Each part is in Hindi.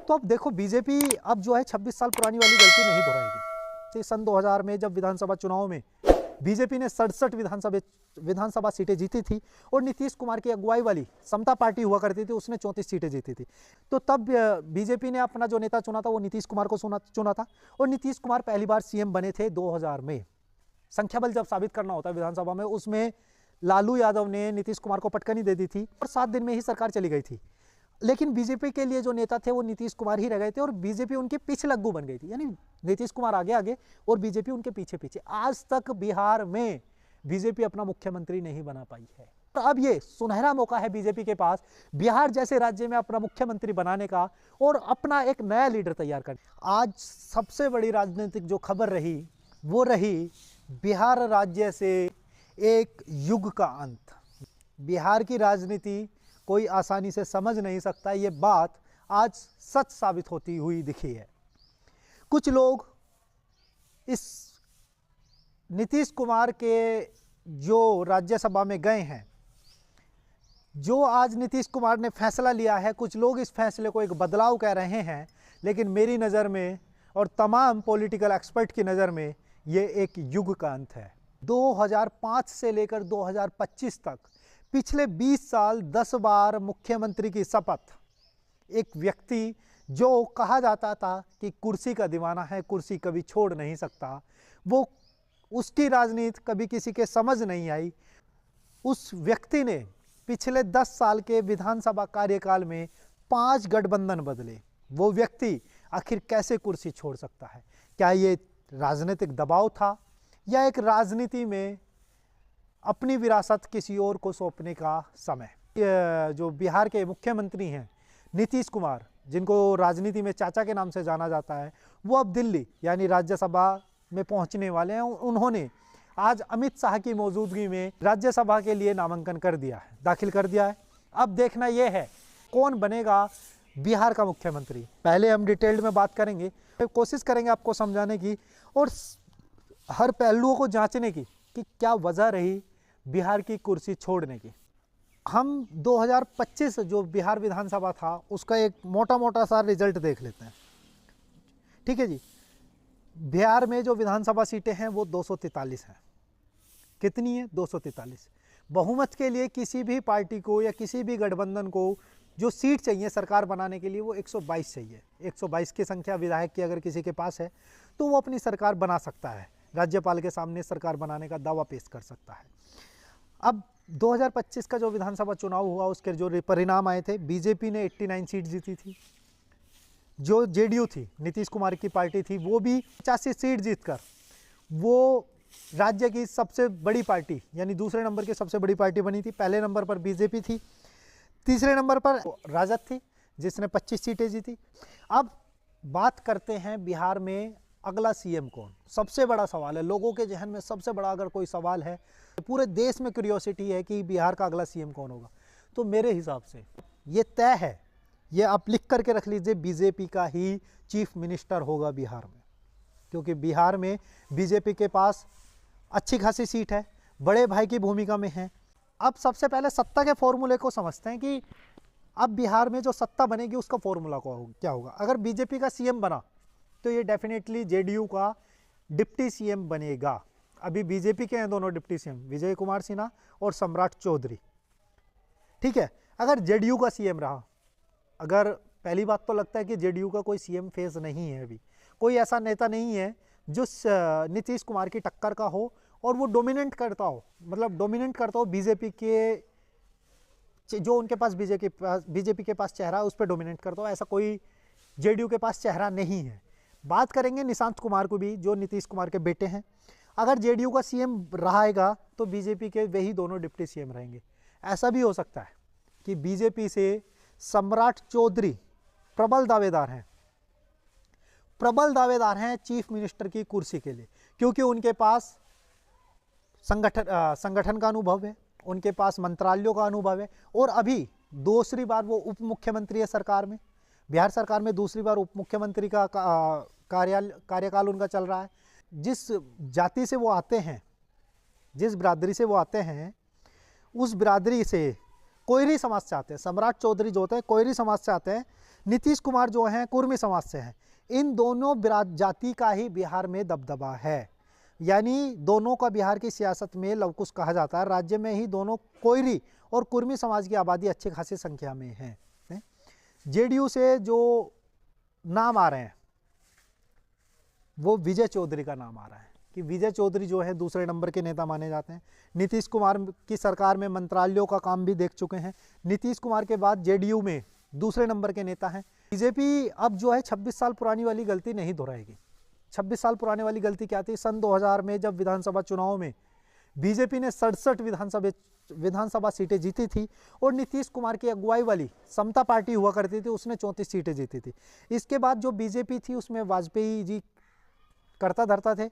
तो अब देखो बीजेपी अब जो है 26 साल पुरानी वाली गलती नहीं दोहराएगी। सन 2000 में जब विधानसभा चुनाव में बीजेपी ने 67 विधानसभा सीटें जीती थी और नीतीश कुमार की अगुवाई वाली समता पार्टी हुआ करती थी, उसने 34 सीटें जीती थी। तो तब बीजेपी ने अपना जो नेता चुना था वो नीतीश कुमार को चुना था और नीतीश कुमार पहली बार सीएम बने थे 2000 में। संख्या बल जब साबित करना होता है विधानसभा में, उसमें लालू यादव ने नीतीश कुमार को पटकनी दे दी थी और 7 दिन में ही सरकार चली गई थी। लेकिन बीजेपी के लिए जो नेता थे वो नीतीश कुमार ही रह गए थे और बीजेपी उनके पीछे लग्गू बन गई थी, यानी नीतीश कुमार आगे आगे और बीजेपी उनके पीछे पीछे। आज तक बिहार में बीजेपी अपना मुख्यमंत्री नहीं बना पाई है। तो अब ये सुनहरा मौका है बीजेपी के पास बिहार जैसे राज्य में अपना मुख्यमंत्री बनाने का और अपना एक नया लीडर तैयार करने। आज सबसे बड़ी राजनीतिक जो खबर रही वो रही बिहार राज्य से एक युग का अंत। बिहार की राजनीति कोई आसानी से समझ नहीं सकता, ये बात आज सच साबित होती हुई दिखी है। कुछ लोग इस नीतीश कुमार के जो राज्यसभा में गए हैं, जो आज नीतीश कुमार ने फैसला लिया है, कुछ लोग इस फैसले को एक बदलाव कह रहे हैं, लेकिन मेरी नज़र में और तमाम पॉलिटिकल एक्सपर्ट की नज़र में ये एक युग का अंत है। 2005 से लेकर 2025 तक पिछले 20 साल 10 बार मुख्यमंत्री की शपथ, एक व्यक्ति जो कहा जाता था कि कुर्सी का दीवाना है, कुर्सी कभी छोड़ नहीं सकता, वो उसकी राजनीति कभी किसी के समझ नहीं आई। उस व्यक्ति ने पिछले 10 साल के विधानसभा कार्यकाल में 5 गठबंधन बदले। वो व्यक्ति आखिर कैसे कुर्सी छोड़ सकता है? क्या ये राजनीतिक दबाव था या एक राजनीति में अपनी विरासत किसी और को सौंपने का समय? जो बिहार के मुख्यमंत्री हैं नीतीश कुमार, जिनको राजनीति में चाचा के नाम से जाना जाता है, वो अब दिल्ली यानी राज्यसभा में पहुंचने वाले हैं। उन्होंने आज अमित शाह की मौजूदगी में राज्यसभा के लिए नामांकन कर दिया है, दाखिल कर दिया है। अब देखना यह है कौन बनेगा बिहार का मुख्यमंत्री। पहले हम डिटेल्ड में बात करेंगे, कोशिश करेंगे आपको समझाने की और हर पहलुओं को जांचने की कि क्या वजह रही बिहार की कुर्सी छोड़ने की। हम 2025 जो बिहार विधानसभा था उसका एक मोटा सा रिजल्ट देख लेते हैं। ठीक है जी, बिहार में जो विधानसभा सीटें हैं वो 243 हैं। कितनी है? 243। बहुमत के लिए किसी भी पार्टी को या किसी भी गठबंधन को जो सीट चाहिए सरकार बनाने के लिए वो 122 चाहिए। 122 की संख्या विधायक की अगर किसी के पास है तो वो अपनी सरकार बना सकता है, राज्यपाल के सामने सरकार बनाने का दावा पेश कर सकता है। अब 2025 का जो विधानसभा चुनाव हुआ उसके जो परिणाम आए थे, बीजेपी ने 89 सीट जीती थी। जो जेडीयू थी, नीतीश कुमार की पार्टी थी, वो भी 85 सीट जीतकर वो राज्य की सबसे बड़ी पार्टी यानी दूसरे नंबर की सबसे बड़ी पार्टी बनी थी। पहले नंबर पर बीजेपी थी, तीसरे नंबर पर राजद थी जिसने 25 सीटें जीती। अब बात करते हैं बिहार में अगला सीएम कौन। सबसे बड़ा सवाल है लोगों के जहन में, सबसे बड़ा अगर कोई सवाल है, पूरे देश में क्यूरियोसिटी है कि बिहार का अगला सीएम कौन होगा। तो मेरे हिसाब से ये तय है, ये आप लिख करके रख लीजिए, बीजेपी का ही चीफ मिनिस्टर होगा बिहार में, क्योंकि बिहार में बीजेपी के पास अच्छी खासी सीट है, बड़े भाई की भूमिका में है। अब सबसे पहले सत्ता के फॉर्मूले को समझते हैं कि अब बिहार में जो सत्ता बनेगी उसका फॉर्मूला क्या होगा। अगर बीजेपी का सीएम बना तो ये डेफिनेटली जेडीयू का डिप्टी सीएम बनेगा। अभी बीजेपी के हैं दोनों डिप्टी सीएम, विजय कुमार सिन्हा और सम्राट चौधरी। ठीक है, अगर जेडीयू का सीएम रहा, अगर पहली बात तो लगता है कि जेडीयू का कोई सीएम फेज नहीं है, अभी कोई ऐसा नेता नहीं है जो नीतीश कुमार की टक्कर का हो और वो डोमिनेट करता हो, मतलब डोमिनेट करता हो बीजेपी के, जो उनके पास बीजेपी के पास चेहरा है उस पर डोमिनेट करता हो। ऐसा कोई जेडीयू के पास चेहरा नहीं है। बात करेंगे निशांत कुमार को भी, जो नीतीश कुमार के बेटे हैं। अगर जेडीयू का सीएम रहेगा तो बीजेपी के वही दोनों डिप्टी सीएम रहेंगे। ऐसा भी हो सकता है कि बीजेपी से सम्राट चौधरी प्रबल दावेदार हैं चीफ मिनिस्टर की कुर्सी के लिए, क्योंकि उनके पास संगठन का अनुभव है, उनके पास मंत्रालयों का अनुभव है और अभी दूसरी बार वो उप मुख्यमंत्री है सरकार में, बिहार सरकार में दूसरी बार उप मुख्यमंत्री का कार्यकाल उनका चल रहा है। जिस जाति से वो आते हैं, जिस बिरादरी से वो आते हैं, उस बिरादरी से कोयरी समाज से आते हैं। सम्राट चौधरी जो होते हैं कोयरी समाज से आते हैं, नीतीश कुमार जो हैं कुर्मी समाज से हैं। इन दोनों जाति का ही बिहार में दबदबा है, यानी दोनों का बिहार की सियासत में लवकुश कहा जाता है। राज्य में ही दोनों कोयरी और कुर्मी समाज की आबादी अच्छी खासी संख्या में है। जेडीयू से जो नाम आ रहे हैं वो विजय चौधरी का नाम आ रहा है कि विजय चौधरी जो है दूसरे नंबर के नेता माने जाते हैं। नीतीश कुमार की सरकार में मंत्रालयों का काम भी देख चुके हैं। नीतीश कुमार के बाद जेडीयू में दूसरे नंबर के नेता हैं। बीजेपी अब जो है 26 साल पुरानी वाली गलती नहीं दोहराएगी। 26 साल पुराने वाली गलती क्या थी? सन 2000 में जब विधानसभा चुनाव में बीजेपी ने 67 विधानसभा सीटें जीती थी और नीतीश कुमार की अगुवाई वाली समता पार्टी हुआ करती थी, उसने 34 सीटें जीती थी। इसके बाद जो बीजेपी थी उसमें वाजपेयी जी करता धरता थे,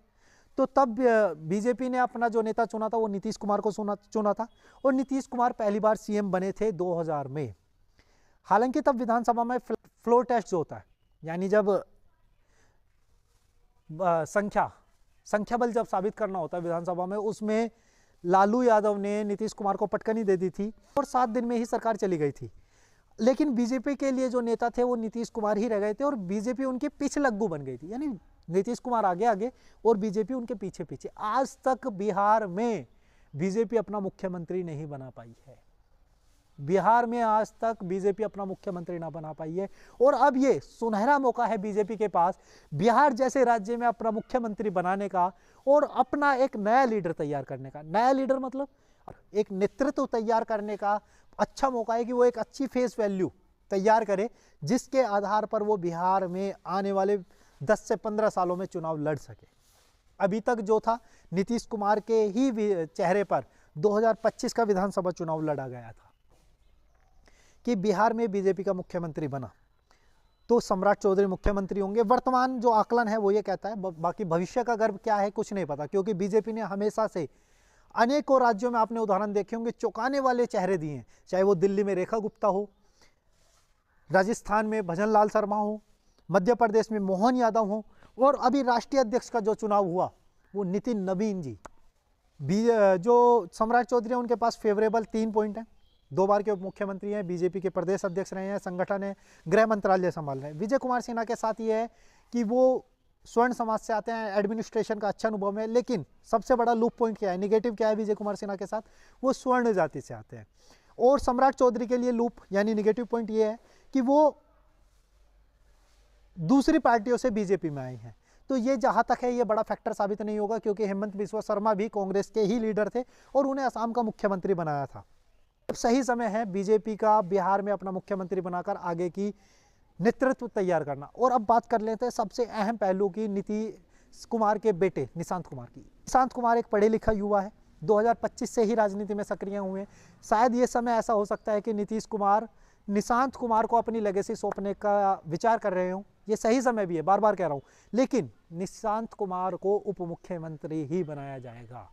तो तब बीजेपी ने अपना जो नेता चुना था वो नीतीश कुमार को चुना था और नीतीश कुमार पहली बार सीएम बने थे 2000 में। हालांकि तब विधानसभा में फ्लोर टेस्ट जो होता है, यानी जब संख्या बल जब साबित करना होता है विधानसभा में, उसमें लालू यादव ने नीतीश कुमार को पटकनी दे दी थी और 7 दिन में ही सरकार चली गई थी। लेकिन बीजेपी के लिए जो नेता थे वो नीतीश कुमार ही रह गए थे और बीजेपी उनके पीछे लग्गू बन गई थी, यानी नीतीश कुमार आगे आगे और बीजेपी उनके पीछे पीछे। आज तक बिहार में बीजेपी अपना मुख्यमंत्री नहीं बना पाई है। बिहार में आज तक बीजेपी अपना मुख्यमंत्री ना बना पाई है और अब ये सुनहरा मौका है बीजेपी के पास बिहार जैसे राज्य में अपना मुख्यमंत्री बनाने का और अपना एक नया लीडर तैयार करने का। नया लीडर मतलब एक नेतृत्व तैयार करने का अच्छा मौका है कि वो एक अच्छी फेस वैल्यू तैयार करे जिसके आधार पर वो बिहार में आने वाले 10 से 15 सालों में चुनाव लड़ सके। अभी तक जो था नीतीश कुमार के ही चेहरे पर 2025 का विधानसभा चुनाव लड़ा गया था कि बिहार में बीजेपी का मुख्यमंत्री बना तो सम्राट चौधरी मुख्यमंत्री होंगे। वर्तमान जो आकलन है वो ये कहता है, बाकी भविष्य का गर्व क्या है कुछ नहीं पता, क्योंकि बीजेपी ने हमेशा से अनेकों राज्यों में आपने उदाहरण देखे होंगे चौंकाने वाले चेहरे दिए हैं, चाहे वो दिल्ली में रेखा गुप्ता हो, राजस्थान में भजन लाल शर्मा हो, मध्य प्रदेश में मोहन यादव हो और अभी राष्ट्रीय अध्यक्ष का जो चुनाव हुआ वो नितिन नवीन जी। जो सम्राट चौधरी हैं उनके पास फेवरेबल 3 पॉइंट हैं, 2 बार के उप मुख्यमंत्री हैं, बीजेपी के प्रदेश अध्यक्ष रहे हैं, संगठन है, गृह मंत्रालय संभाल रहे हैं। विजय कुमार सिन्हा के साथ ये है कि वो स्वर्ण समाज से आते हैं, एडमिनिस्ट्रेशन का अच्छा अनुभव है, लेकिन सबसे बड़ा लूप पॉइंट क्या है, निगेटिव क्या है विजय कुमार सिन्हा के साथ, वो स्वर्ण जाति से आते हैं। और सम्राट चौधरी के लिए लूप यानी निगेटिव पॉइंट ये है कि वो दूसरी पार्टियों से बीजेपी में आए हैं। तो ये जहां तक है ये बड़ा फैक्टर साबित नहीं होगा, क्योंकि हेमंत बिस्वा शर्मा भी कांग्रेस के ही लीडर थे और उन्हें असम का मुख्यमंत्री बनाया था। अब सही समय है बीजेपी का बिहार में अपना मुख्यमंत्री बनाकर आगे की नेतृत्व तैयार करना। और अब बात कर लेते हैं सबसे अहम पहलू की, नीतीश कुमार के बेटे निशांत कुमार की। निशांत कुमार एक पढ़े लिखा युवा है, 2025 से ही राजनीति में सक्रिय हुए हैं। शायद ये समय ऐसा हो सकता है कि नीतीश कुमार निशांत कुमार को अपनी लेगेसी सौंपने का विचार कर रहे हो, ये सही समय भी है, बार बार कह रहा हूँ, लेकिन निशांत कुमार को उप मुख्यमंत्री ही बनाया जाएगा।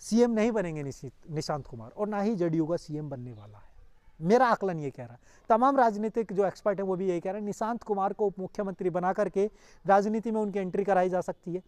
सीएम नहीं बनेंगे निशांत कुमार और ना ही जेडीयू का सीएम बनने वाला है। मेरा आकलन ये कह रहा है, तमाम राजनीतिक जो एक्सपर्ट है वो भी यही कह रहे हैं, निशांत कुमार को उप मुख्यमंत्री बना करके राजनीति में उनकी एंट्री कराई जा सकती है।